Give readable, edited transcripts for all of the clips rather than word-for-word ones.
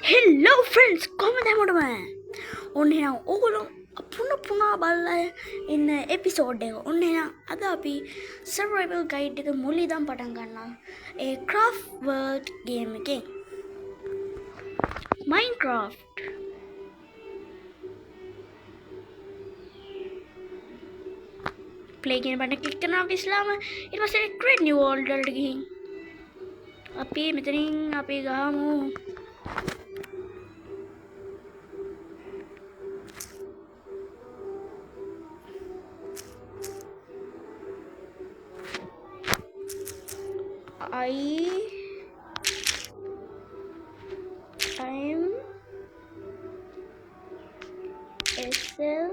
හෙල්ලෝ friends කොහොමද හැමෝටම ඔන්න එහෙනම් ඕගොල්ලෝ පුනා බලලා ඉන්න එපිසෝඩ් එක ඔන්න එහෙනම් අද අපි සර්වයිවල් ගයිඩ් එක මුලින් ඉඳන් පටන් ගන්නවා ඒ ක්‍රාෆ්ට් වර්ල්ඩ් ගේම් එකෙන් මයින්ක්‍රාෆ්ට් ප්ලේ කියන බටන් ක්ලික් කරනවා අපි ඉස්ලාම ඊට පස්සේ ක්‍රියේට් නිව් වර්ල්ඩ් වලට ගිහින් අපි මෙතනින් අපි ගහමු I'm SL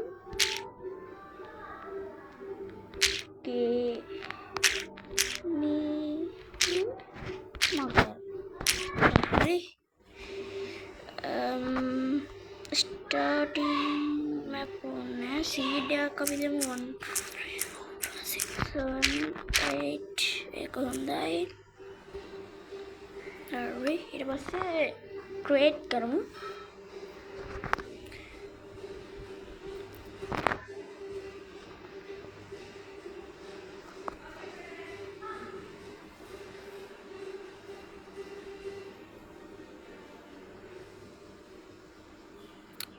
gaming mother. Starting map on seed අපි දෙමු 1 6 7 8 එක හොඳයි. හරි ඊට පස්සේ ක්‍රියේට් කරමු.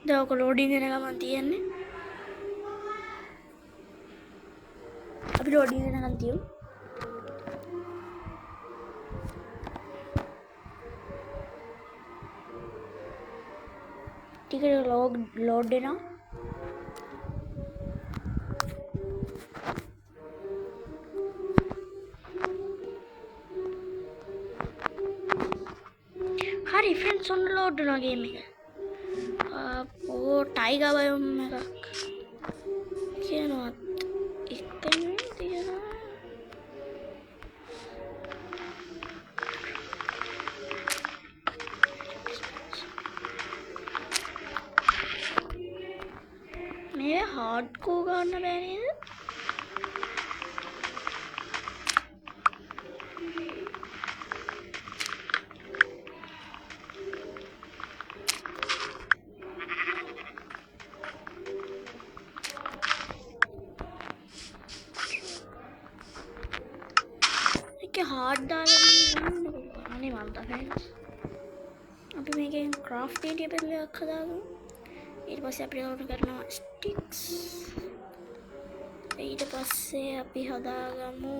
දැන් ඔක ලෝඩින් වෙන ගමන් තියන්නේ. අපි ලෝඩින් වෙනකන් තියමු. ටිකට ලෝඩ් වෙනවා. හරි ෆ්‍රෙන්ඩ්ස් ඔන්න ලෝඩ් වෙනවා ගේම් එක. ටයිගර් බයෝම් එකක් කියනවා එකෙන් තියෙනවා. මේ හાર્ඩ්කෝර් ගන්න බෑ නේද? හાર્ඩ් දාලා අනේ මම තමයි අපි මේකෙන් ක්‍රාෆ්ට් ටේබල් එකක් හදාගමු. ඊට පස්සේ අපි ඕන කරනවා ස්ටික්ස්. ඊට පස්සේ අපි හදාගමු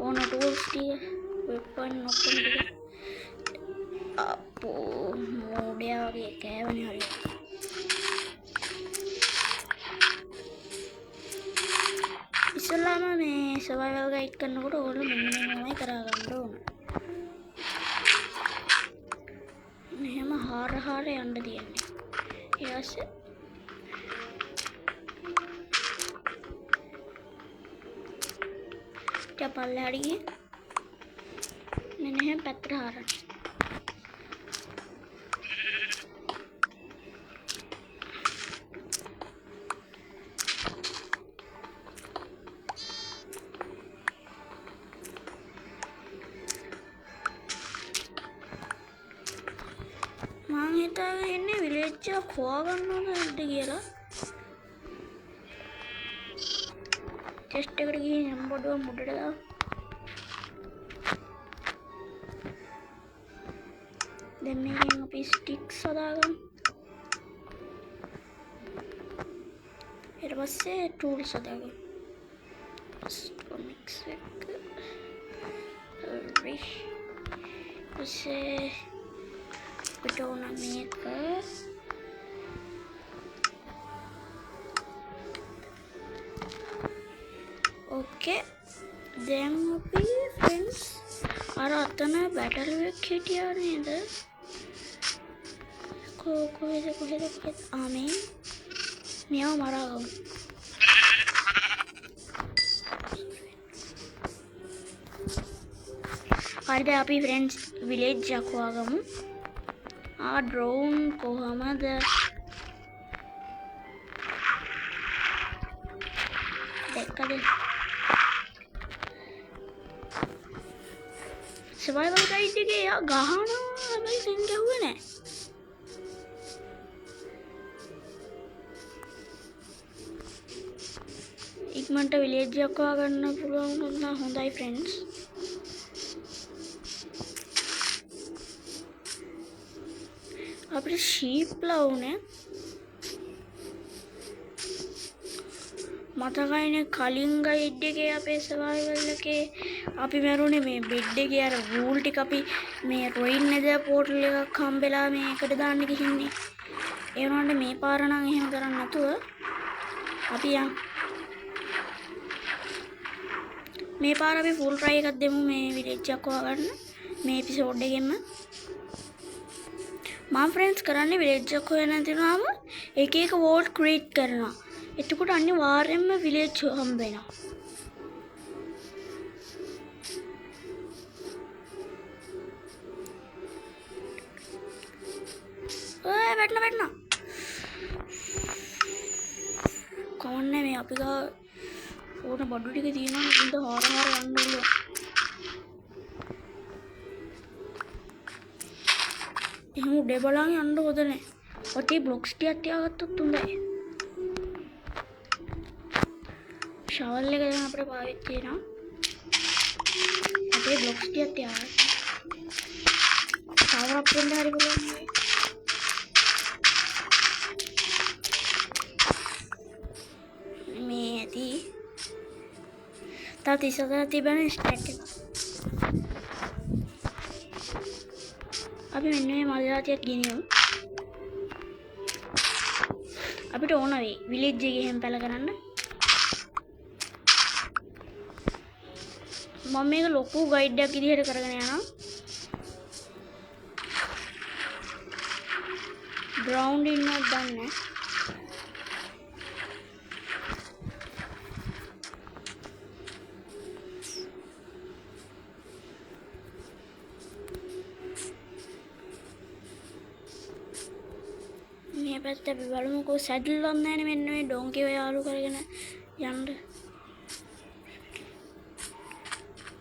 ඕන ටූල්ස් ටික වෙපන් ඔක්කොම ටික අපෝ මෝඩයා වගේ කෑවනේ හරියට. ඉස්සෙල්ලාම මේ සර්වයිවල් ගයිඩ් කරනකොට ඕගොල්ලෝ මෙන්න මේවයි කරගන්න ඕන. මෙහෙම හාර යන්න තියෙන්නේ. ඊට පස්සේ පල්ලෙහාට ගිහින් මෙන්න එහෙම පැත්තට හරන්න. මං හිතාගෙන ඉන්නේ විලේජ් එක හොයාගන්න ඕන නැද්ද කියලා. ටෙස්ට් එකට ගිහින් එම්බඩුව මුඩට දාමු. දැන් මේකෙන් අපි ස්ටික්ස් හදාගමු. ඊට පස්සේ ටූල්ස් හදාගමු. කොමික්ස් එක. හරි. පස්සේ අපිට ඕන මේක. ඕකේ. දැන් අපි ෆ්‍රෙන්ඩ්ස් අර අතන බැටල් එකක් හිටියා නේද? කොහෙද ආමේ මෙයාව මරාගමු. හරිද අපි ෆ්‍රෙන්ඩ්ස් විලේජ් එකක් හොයාගමු. ඩ්‍රෝන් කොහමද? දැක්කද? සර්වයිවල් ගයිඩ් එකේ එයා ගහනවා හැබැයි සෙන් ගැහුවේ නැහැ. ඉක්මනට විලේජ් එකක් හොයාගන්න පුළුවන් වුණොත් නම් හොඳයි ෆ්‍රෙන්ඩ්ස්. අපිට ෂීප්ලා උනේ මතකයිනේ කලින් ගයිඩ් එකේ අපේ සර්වයිවල් එකේ අපි මරුනේ මේ බෙඩ් එකේ අර වූල් ටික අපි මේ රොයින් නේද පෝටල් එකක් හම්බෙලා මේකට දාන්න ගිහින්නේ. ඒ වුණාට මේ පාර නම් එහෙම කරන්නේ නැතුව අපි මේ පාර අපි ෆුල් ට්‍රයි එකක් දෙමු මේ විලේජ් එකක් හොයාගන්න මේ එපිසෝඩ් එකෙන්ම. මම ෆ්‍රෙන්ඩ්ස් කරන්නේ විලේජ් එකක් හොයන්න තියනවාම එක එක වෝල්ට් ක්‍රියේට් කරනවා. එතකොට අනිවාර්යෙන්ම විලේජ් හම්බ වෙනවා. වැටෙනවා. කවන්නේ මේ අපි ගා ඕන බඩු ටික තියෙනවා නේද හොර යන්න ඕන. එහෙනම් උඩේ බලන් යන්න හොඳ නැහැ. ඔතේ බ්ලොක්ස් ටිකක් තියාගත්තොත් හොඳයි. ශවල් එක දැන් අපිට පාවිච්චි කරනවා. අපේ බ්ලොක්ස් ටිකක් තියාගන්න. පවර් අප් වෙන්න හරි බලන්න. මේ ඇති තා 30,000 තිබෙන ස්ටැක් එක. අපි මෙන්න මේ මල් ජාතියක් ගෙනියමු. අපිට ඕන වෙයි විලේජ් එකේ හැම පැල කරන්න. මම මේක ලොකු ගයිඩ් එකක් විදිහට කරගෙන යනවා. ග්‍රවුන්ඩ් ඉන්නවත් දන්නේ නැහැ. මේ පැත්ත අපි බලමුකෝ සැඩල් වත් නැහැ මෙන්න මේ ඩොන්කිව යාලු කරගෙන යන්න.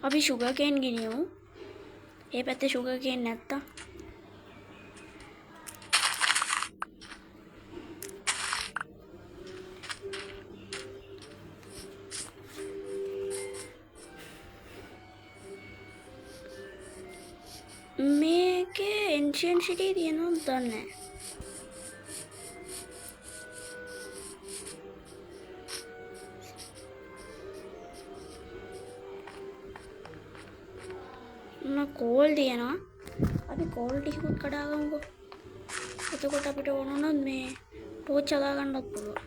අපි sugar cane ගෙනියමු. ඒ පැත්තේ sugar cane නැත්තම් මේකේ ancient city තියෙනවද දන්නේ නැහැ. කෝල් තියෙනවා. අපි කෝල් ටිකකුත් කඩාගමුකෝ. එතකොට අපිට ඕන වුණොත් මේ ටෝච් හදා ගන්නත් පුළුවන්.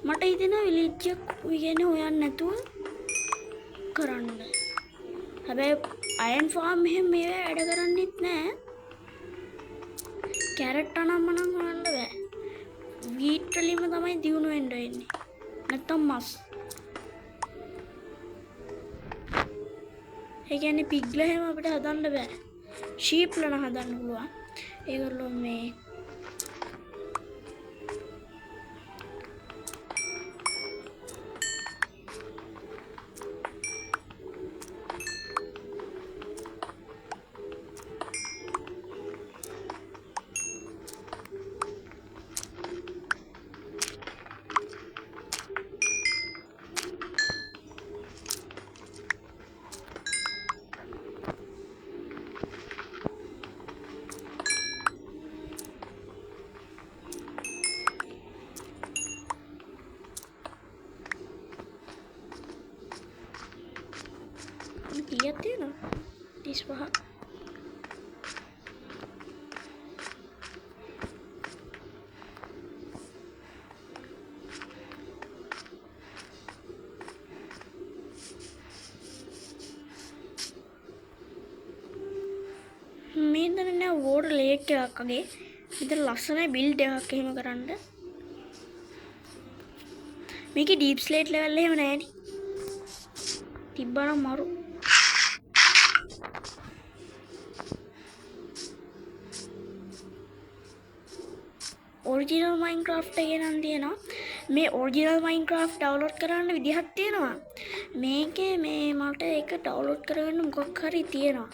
මට හිතෙනවා විලේජ් එක විගන්නේ හොයන්න නැතුව කරන්න. හැබැයි අයන් ෆාම් එහෙම මේවා වැඩ කරන්නෙත් නැහැ. කැරට් අනම්මනම් හොයන්න බෑ. වීට් වලින්ම තමයි දියුණු වෙන්න වෙන්නේ. නැත්තම් මස්. ඒ කියන්නේ පිග්ලා හැම අපිට හදන්න බෑ. ෂීප්ලා නම් හදන්න පුළුවන්. ඒගොල්ලෝ මේ කීයක් තියෙනවද? 35. මේක නේ වෝටර් ලේක් එකක් වගේ. මෙතන ලස්සනයි බිල්ඩ් එකක් එහෙම කරන්න. මේකේ ඩීප් ස්ලේට් ලෙවල් එහෙම නැහැ නේ. තිබ්බනම් මරු. ඔරිජිනල් මයින්ක්‍රාෆ්ට් එකේ නම් තියෙනවා මේ ඔරිජිනල් Minecraft ඩවුන්ලෝඩ් කරන්න විදිහක් තියෙනවා. මේකේ මේ මට ඒක ඩවුන්ලෝඩ් කරගන්න මොකක් හරි තියෙනවා.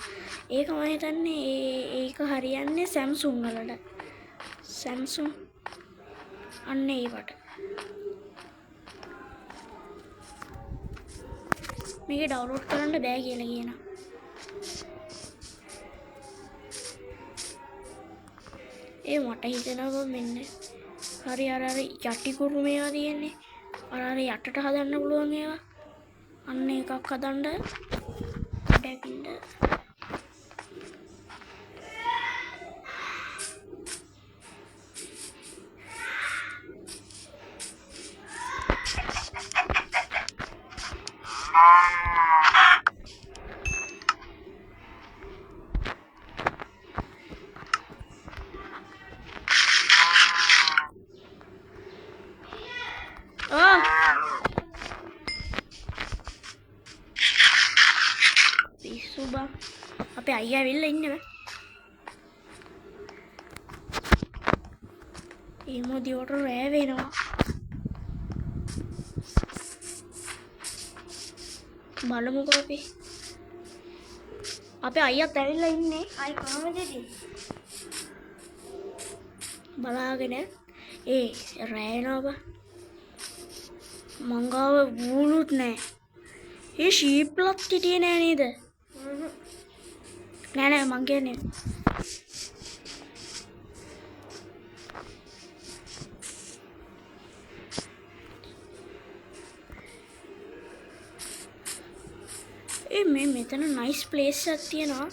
ඒක මම හිතන්නේ ඒක හරියන්නේ Samsung වලට. Samsung අන්න ඒවට. මේක ඩවුන්ලෝඩ් කරන්න බෑ කියලා කියනවා. ඒ මට හිතෙනවා මෙන්න හරි අර යටි කුරු මේවා තියෙන්නේ. අර යටට හදන්න පුළුවන් ඒවා. අන්න එකක් හදන්න ඩැකින්ද. පිස්සු බං. අපේ අයියා ඇවිල්ලා ඉන්නේ බෑ. ඒ මොදියට රෑ වෙනවා. බලමුකෝ අපි. අපේ අයියාත් ඇවිල්ලා ඉන්නේ. ආයි කාමරේදී. බලාගෙන රෑ වෙනවා බං. මංගාව වූලුත් නෑ. ඒ ෂීප්ලත් හිටියේ නෑ නේද? නෑ මං කියන්නේ. මේ මෙතන නයිස් ප්ලේස් එකක් තියෙනවා.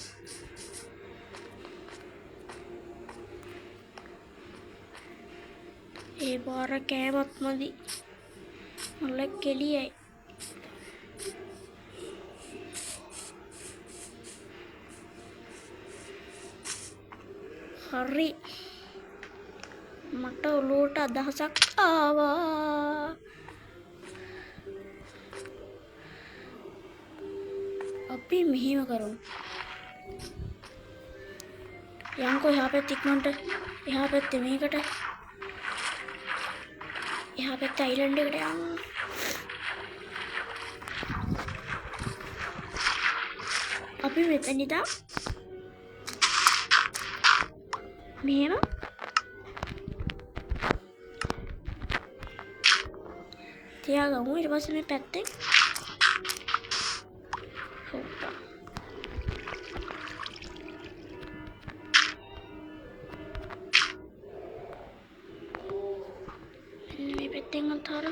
ඒ පාර කෑමත් මදි. මල කෙලියයි. හරි. මට ඔලුවට අදහසක් ආවා. අපි මෙහෙම කරමු. යන්කෝ එහා පැත්ත ඉක්මනට. එහා පැත්තේ මේකට. එහා පැත්තේ අයිලන්ඩ් එකට යමු. අපි මෙතන ඉඳන් මෙහෙම තියාගමු. ඊට පස්සේ මේ පැත්තෙන් මේ පැත්තෙන් අතර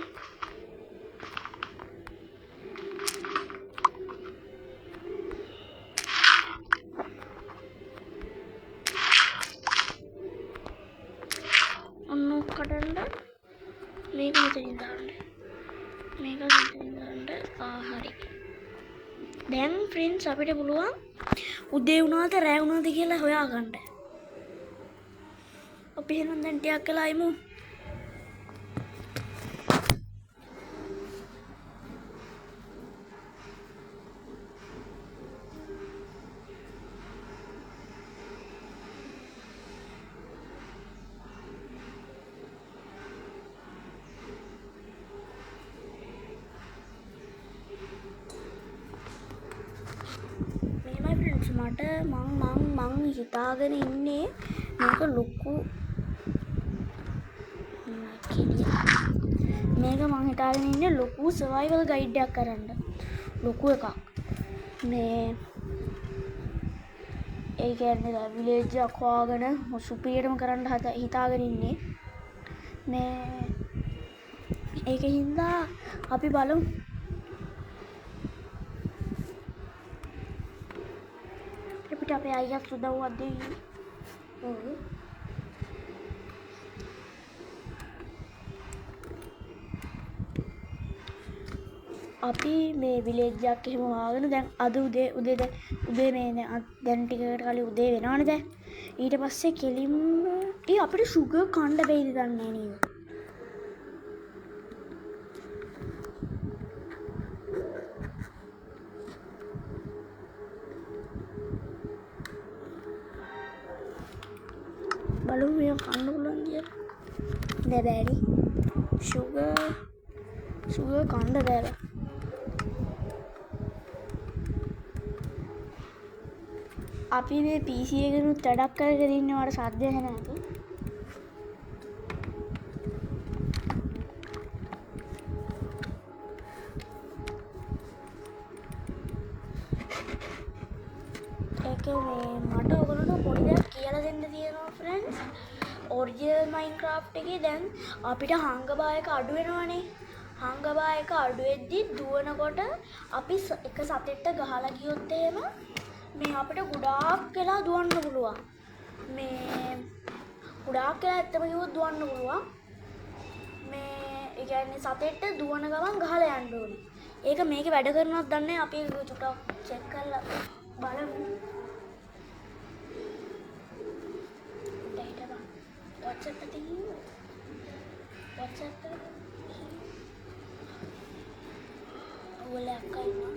කඩන්න මේක මෙතනින් දාන්න. මේක මෙතනින් දාන්න. හරි. දැන් ෆ්‍රෙන්ඩ්ස් අපිට පුළුවන් උදේ වුණාද රෑ වුණාද කියලා හොයාගන්න. අපි එහෙනම් දැන් ටිකක් වෙලා ඉමු. මට මං හිතාගෙන ඉන්නේ මේක ලොකු මේක මං හිතාගෙන ඉන්නේ ලොකු සර්වයිවල් ගයිඩ් එකක් කරන්න. ලොකු එකක්. මේ ඒ කියන්නේ විලේජ් එකක් හොයාගෙන සුපිරියටම කරන්න හිතාගෙන ඉන්නේ. මේ ඒකින්ද අපි බලමු. අපේ අයියා සුදව්වක් දෙයි. අපි මේ විලේජ් එකක් එහෙම හොයාගෙන දැන් අද උදේ මේ දැන් ටිකකට කලින් උදේ වෙනවනේ දැන්. ඊට පස්සේ කෙලින්ම අපිට සුගර් කන්න බැයිද දන්නේ නේද? බලමු මේක කන්න පුළුවන් කියලා. නෑ බෑනි. සුගර් කණ්ඩ දැර අපි මේ PC එකනුත් වැඩක් කරගෙන ඉන්නවට සද්ද ඇහෙන ඇති. ඒක මේ මට ඔයගොල්ලන්ට පොඩි දෙයක් කියලා දෙන්න තියෙනවා ෆ්‍රෙන්ඩ්ස්. ඔරිජිනල් මයින්ක්‍රාෆ්ට් එකේ දැන් අපිට හංගබා එක අඩු වෙනවනේ. හංගබා එක අඩු වෙද්දි දුවනකොට අපි එක සතෙක්ට ගහලා ගියොත් එහෙම මේ අපිට ගොඩාක් වෙලා දුවන්න පුළුවන්. මේ ගොඩාක් වෙලා ඇත්තම කිව්වොත් දුවන්න පුළුවන්. මේ ඒ කියන්නේ සතෙක්ට දුවන ගමන් ගහලා යන්න ඕනේ. ඒක මේකේ වැඩ කරනවද දන්නේ අපි චුට්ටක් චෙක් කරලා බලමු. WhatsApp එකකින් WhatsApp එකකින් ඔයාලා කයින්නවා